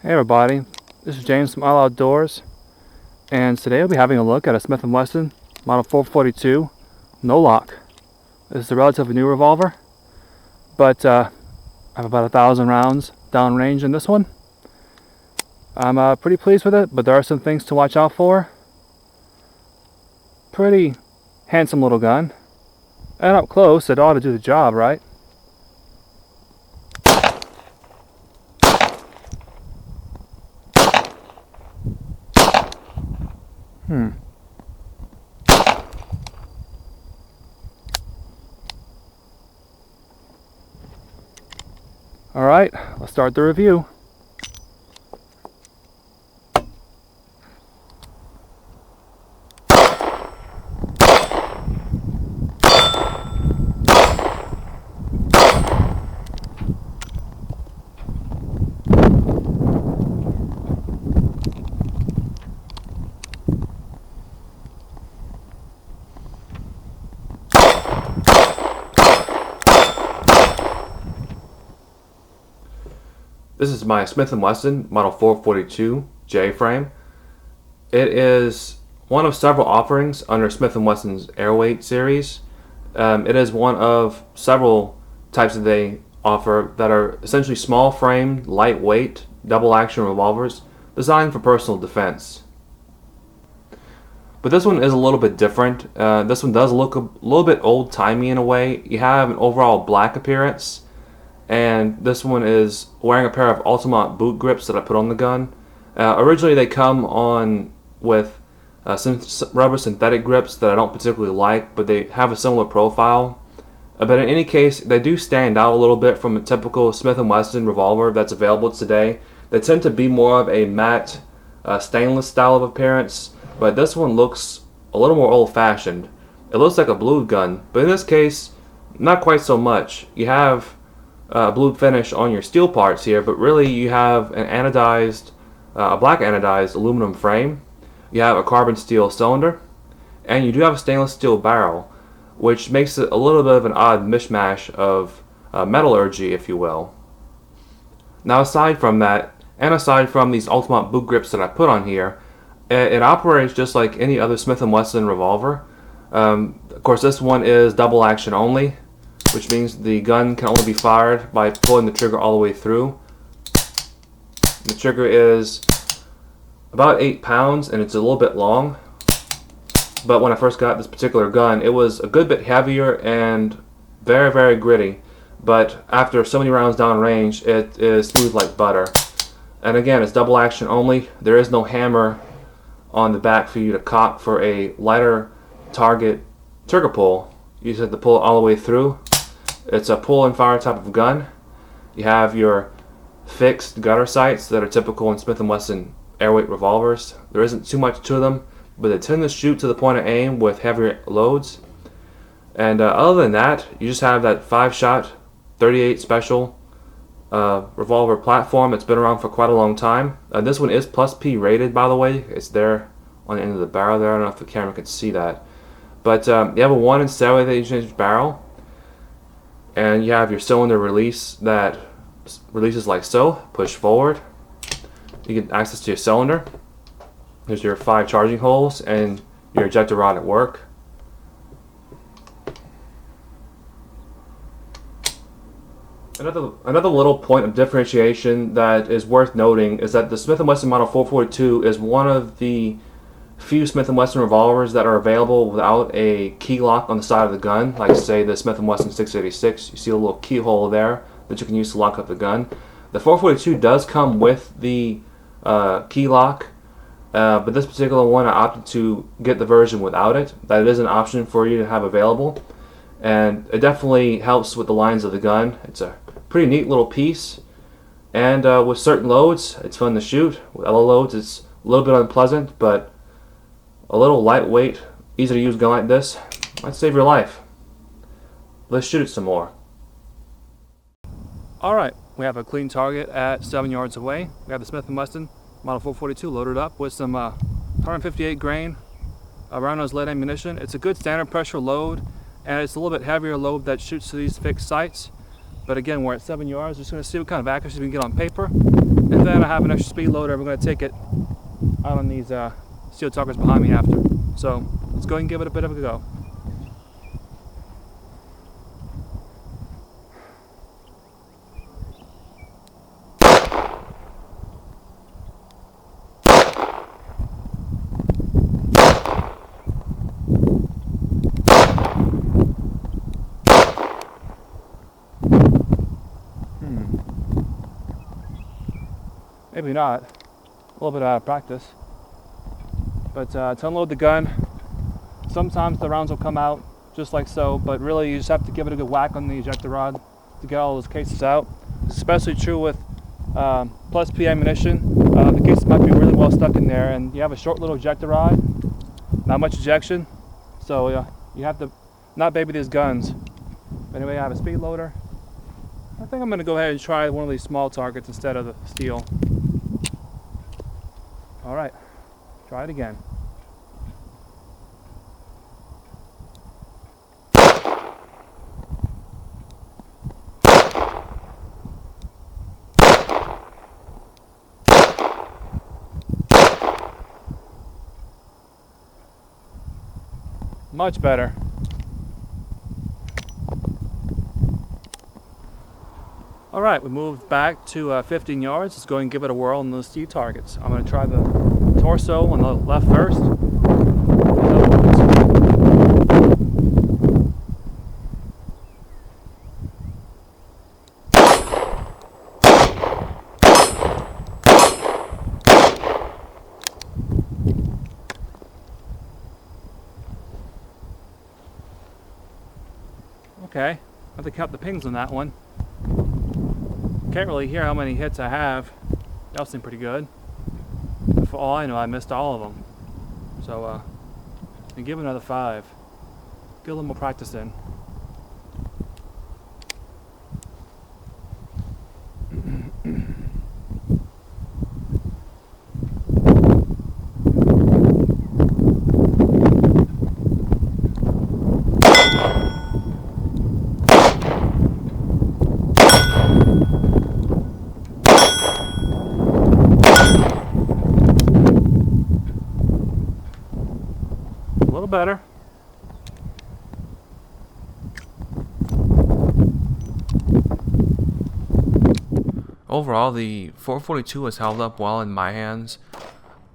Hey everybody, this is James from All Outdoors, and today I'll be having a look at a Smith Wesson Model 442 no lock. This is a relatively new revolver, but I have about 1,000 rounds downrange in this one. I'm pretty pleased with it, but there are some things to watch out for. Pretty handsome little gun, and up close it ought to do the job, right? Alright, let's start the review. This is my Smith Wesson Model 442 J frame. It is one of several offerings under Smith Wesson's Airweight series. It is one of several types that they offer that are essentially small frame, lightweight, double action revolvers designed for personal defense. But this one is a little bit different. This one does look a little bit old-timey in a way. You have an overall black appearance, and this one is wearing a pair of Ultimate boot grips that I put on the gun. Originally they come on with some rubber synthetic grips that I don't particularly like, but they have a similar profile. But in any case, they do stand out a little bit from a typical Smith & Wesson revolver that's available today. They tend to be more of a matte stainless style of appearance, but this one looks a little more old-fashioned. It looks like a blued gun, but in this case, not quite so much. You have blue finish on your steel parts here, but really you have an anodized, a black anodized aluminum frame. You have a carbon steel cylinder, and you do have a stainless steel barrel, which makes it a little bit of an odd mishmash of metallurgy, if you will. Now aside from that, and aside from these Ultimate boot grips that I put on here, it operates just like any other Smith & Wesson revolver. Of course, this one is double action only, which means the gun can only be fired by pulling the trigger all the way through. The trigger is about 8 pounds and it's a little bit long, but when I first got this particular gun it was a good bit heavier and very, very gritty, but after so many rounds down range it is smooth like butter. And again, it's double action only. There is no hammer on the back for you to cock for a lighter target trigger pull. You just have to pull it all the way through. It's a pull and fire type of gun. You have your fixed gutter sights that are typical in Smith & Wesson Airweight revolvers. There isn't too much to them, but they tend to shoot to the point of aim with heavier loads. And other than that, you just have that 5-shot 38 special revolver platform that's been around for quite a long time. This one is plus P rated, by the way. It's there on the end of the barrel there. I don't know if the camera can see that. But you have a 1 7/8" barrel. And you have your cylinder release that releases like so. Push forward. You get access to your cylinder. There's your 5 charging holes and your ejector rod at work. Another little point of differentiation that is worth noting is that the Smith & Wesson Model 442 is one of the few Smith & Wesson revolvers that are available without a key lock on the side of the gun, like say the Smith & Wesson 686. You see a little keyhole there that you can use to lock up the gun. The 442 does come with the key lock, but this particular one I opted to get the version without it. That is an option for you to have available, and it definitely helps with the lines of the gun. It's a pretty neat little piece, and with certain loads it's fun to shoot. With other loads it's a little bit unpleasant, but a little lightweight, easy to use gun like this might save your life. Let's shoot it some more. Alright, we have a clean target at 7 yards away. We have the Smith & Wesson Model 442 loaded up with some 158 grain round nose lead ammunition. It's a good standard pressure load, and it's a little bit heavier load that shoots to these fixed sights. But again, we're at 7 yards. We're just going to see what kind of accuracy we can get on paper. And then I have an extra speed loader. We're going to take it out on these steel targets behind me after. So let's go ahead and give it a bit of a go. Maybe not. A little bit out of practice. But to unload the gun, sometimes the rounds will come out just like so, but really you just have to give it a good whack on the ejector rod to get all those cases out. It's especially true with plus P ammunition. The cases might be really well stuck in there, and you have a short little ejector rod, not much ejection, so you have to not baby these guns. But anyway, I have a speed loader. I think I'm going to go ahead and try one of these small targets instead of the steel. Alright, try it again. Much better. Alright, we moved back to 15 yards. Let's go and give it a whirl on those steel targets. I'm going to try the torso on the left first. Okay, I have to count the pings on that one. Can't really hear how many hits I have. That seemed pretty good. For all I know, I missed all of them. So, and give it another 5. Get a little more practice in. A little better. Overall, the 442 has held up well in my hands,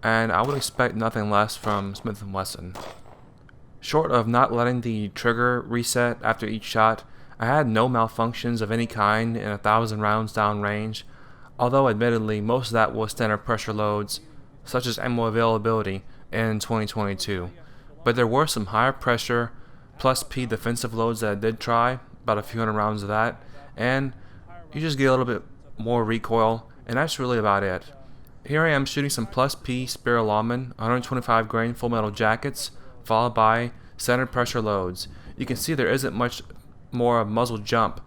and I would expect nothing less from Smith Wesson. Short of not letting the trigger reset after each shot, I had no malfunctions of any kind in 1,000 rounds downrange, although admittedly most of that was standard pressure loads, such as ammo availability, in 2022. But there were some higher pressure, plus P defensive loads that I did try, about a few hundred rounds of that, and you just get a little bit more recoil, and that's really about it. Here I am shooting some plus P Spear Lawman 125 grain full metal jackets, followed by standard pressure loads. You can see there isn't much more muzzle jump,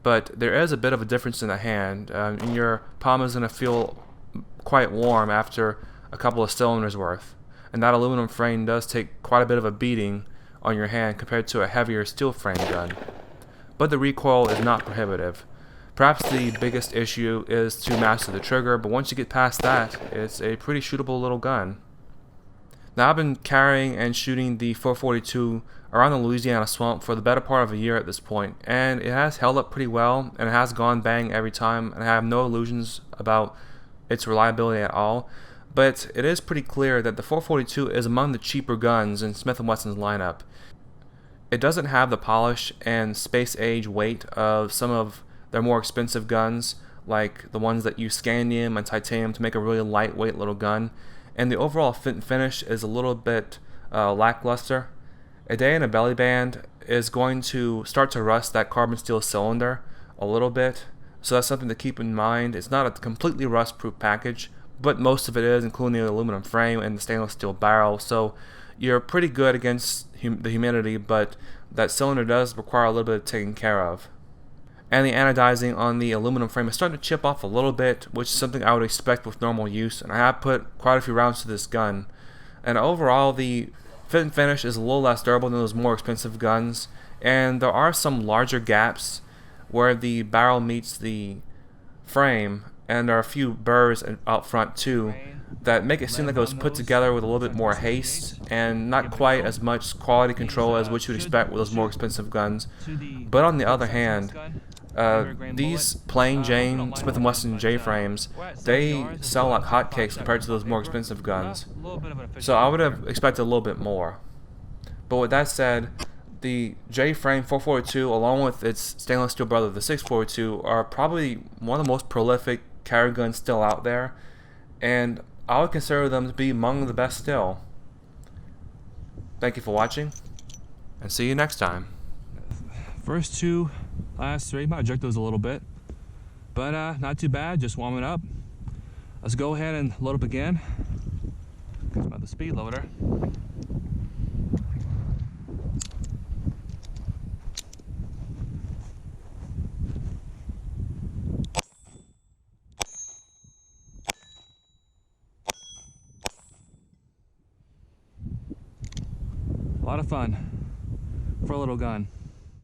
but there is a bit of a difference in the hand, and your palm is going to feel quite warm after a couple of cylinders worth. And that aluminum frame does take quite a bit of a beating on your hand compared to a heavier steel frame gun. But the recoil is not prohibitive. Perhaps the biggest issue is to master the trigger, but once you get past that, it's a pretty shootable little gun. Now I've been carrying and shooting the 442 around the Louisiana swamp for the better part of a year at this point, and it has held up pretty well, and it has gone bang every time, and I have no illusions about its reliability at all. But it is pretty clear that the 442 is among the cheaper guns in Smith & Wesson's lineup. It doesn't have the polish and space age weight of some of their more expensive guns, like the ones that use scandium and titanium to make a really lightweight little gun, and the overall fit and finish is a little bit lackluster. A day in a belly band is going to start to rust that carbon steel cylinder a little bit, so that's something to keep in mind. It's not a completely rust-proof package, but most of it is, including the aluminum frame and the stainless steel barrel, so you're pretty good against the humidity, but that cylinder does require a little bit of taking care of. And the anodizing on the aluminum frame is starting to chip off a little bit, which is something I would expect with normal use, and I have put quite a few rounds to this gun. And overall, the fit and finish is a little less durable than those more expensive guns, and there are some larger gaps where the barrel meets the frame, and there are a few burrs out front too that make it seem like it was put together with a little bit more haste and not quite as much quality control as what you would expect with those more expensive guns. But on the other hand, these plain Jane Smith Wesson J-frames, they sell like hotcakes compared to those more expensive guns. So I would have expected a little bit more. But with that said, the J-frame 442, along with its stainless steel brother, the 642, are probably one of the most prolific carry guns still out there, and I would consider them to be among the best still. Thank you for watching, and see you next time. First two, last three, might jerk those a little bit, but not too bad, just warming up. Let's go ahead and load up again. Got about the speed loader. A lot of fun for a little gun.